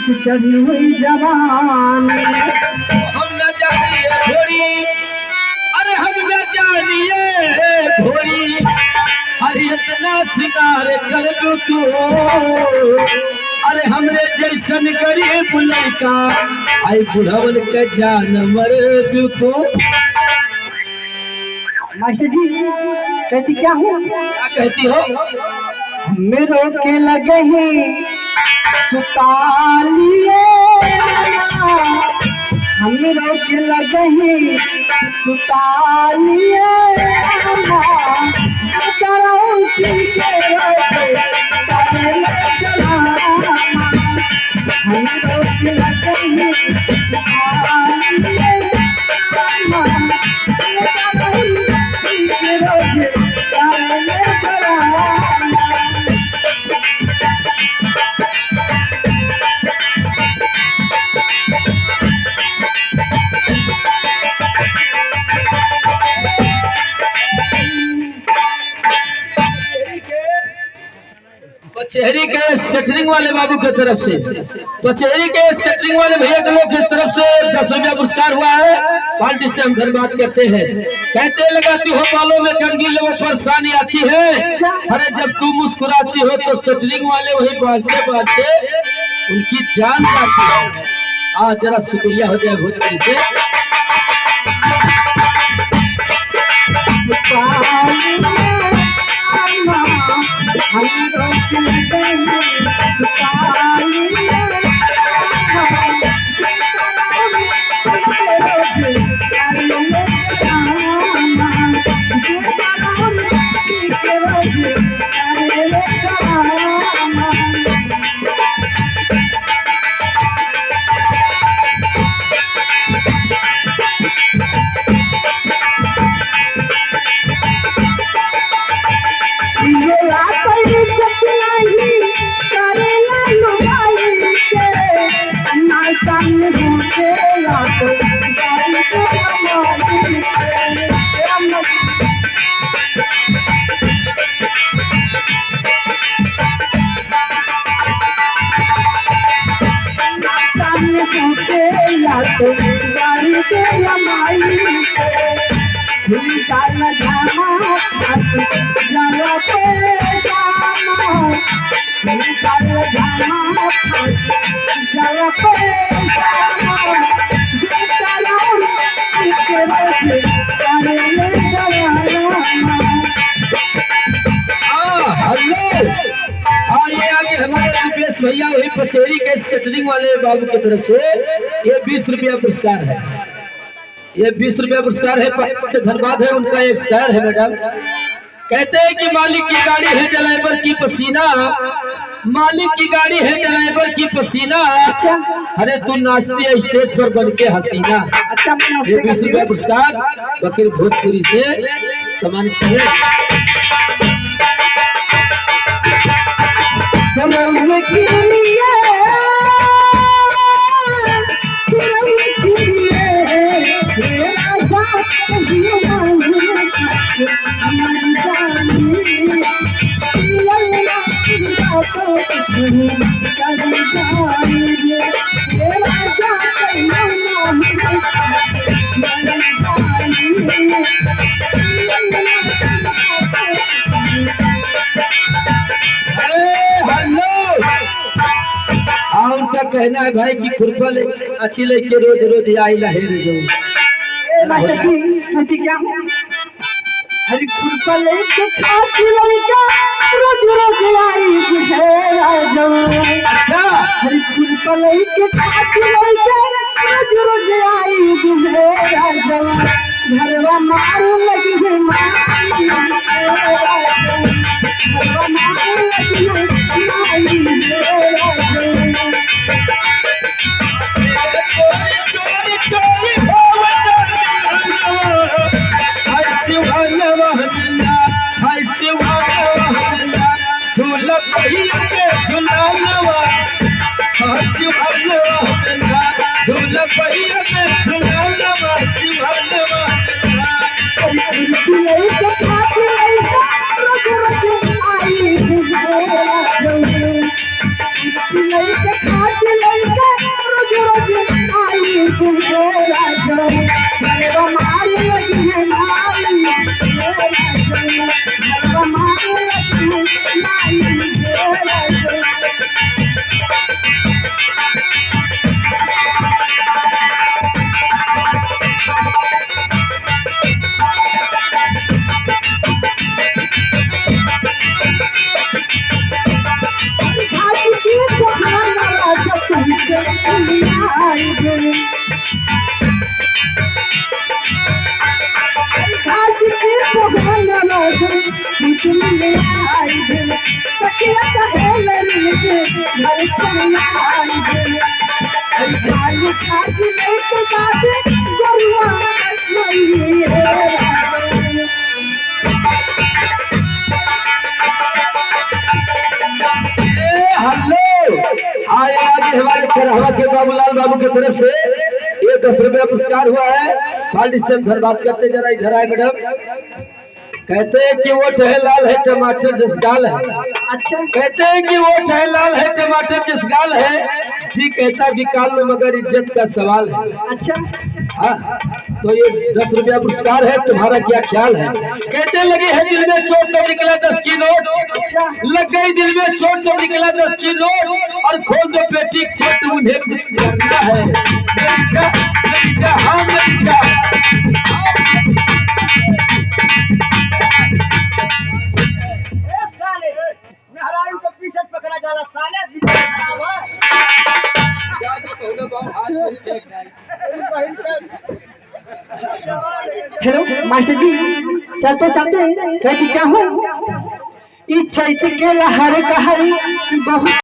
चढ़ी हुई जवानी हम न जानिए घोड़ी, अरे हम न जानिए घोड़ी, हर इतना शिकार कर दू तू, अरे हमरे जैसन गरीब लड़का आई बुढ़वन के जान मर दू तू। मास्टर जी कहती क्या हूँ? क्या कहती हो? मेरे के लगे ही सुतालिए, हम रोक लगे ही सुतालिए, हम रोक लगे ही पचहरी के सेटरिंग वाले बाबू की तरफ से, पचहरी के सेटरिंग वाले भैया के लोग की तरफ से 10 रुपया पुरस्कार हुआ है। पार्टी से हम धन्यवाद करते हैं। कहते लगाती हो बालों में कंघी, लोगों परेशानी आती है, अरे जब तू मुस्कुराती हो तो सेटरिंग वाले वही बांधते बांधते उनकी जान जाती है। आज जरा शुक्रिया हो जाए भोजपुरी से। भैया वही पचेरी के सेटरिंग वाले बाबू की तरफ से ये 20 रुपया पुरस्कार है। ये 20 रुपया पुरस्कार है, से धन्यवाद है। उनका एक शेर है मैडम, कहते हैं कि मालिक की गाड़ी है ड्राइवर की पसीना, मालिक की गाड़ी है ड्राइवर की पसीना, अरे तू नाचती है स्टेज पर बन के हसीना। ये 20 रुपया पुरस्कार बकीर भोजपुरी से सम्मानित किए। उनका कहना है भाई कि खुरपा ले अच्छी लेके रोज रोज आई लहेर जो हरी खुरपा लेके खाती लड़का रोज रोज आई जो। अच्छा, हरी खुरपा लेके खाती लड़का रोज रोज आई जो। घरवा मारू लगी है घरवा मारू लगी है खाती लड़का राजो घरवा मारे लगी है माई राजो घरवा मारे लगी है माई राजो हवा के बाबूलाल बाबू की तरफ से ये 10 रुपया पुरस्कार हुआ है। खाली से धन्यवाद करते जरा इधर आए मैडम। कहते हैं कि वो लाल है टमाटर जिस गाल है। अच्छा कहते हैं कि वो लाल है टमाटर जिस गाल है। जी कहता भी काल में मगर इज्जत का सवाल है। अच्छा हाँ तो ये 10 रुपया पुरस्कार है, तुम्हारा क्या ख्याल है? कहते लगे है दिल में चोट तो निकला 10 की नोट, लग गई दिल में चोट तो निकला 10 की नोट, और खोल दो पेटी कोट उन्हें कुछ करना है। हाँ साले मेहरारू को पीछे पकड़ा जाला साले दिमाग खराब हेलो मास्टर जी, सर तो चलते हैं कहती क्या हूँ इच्छा के लहर कहरी बहुत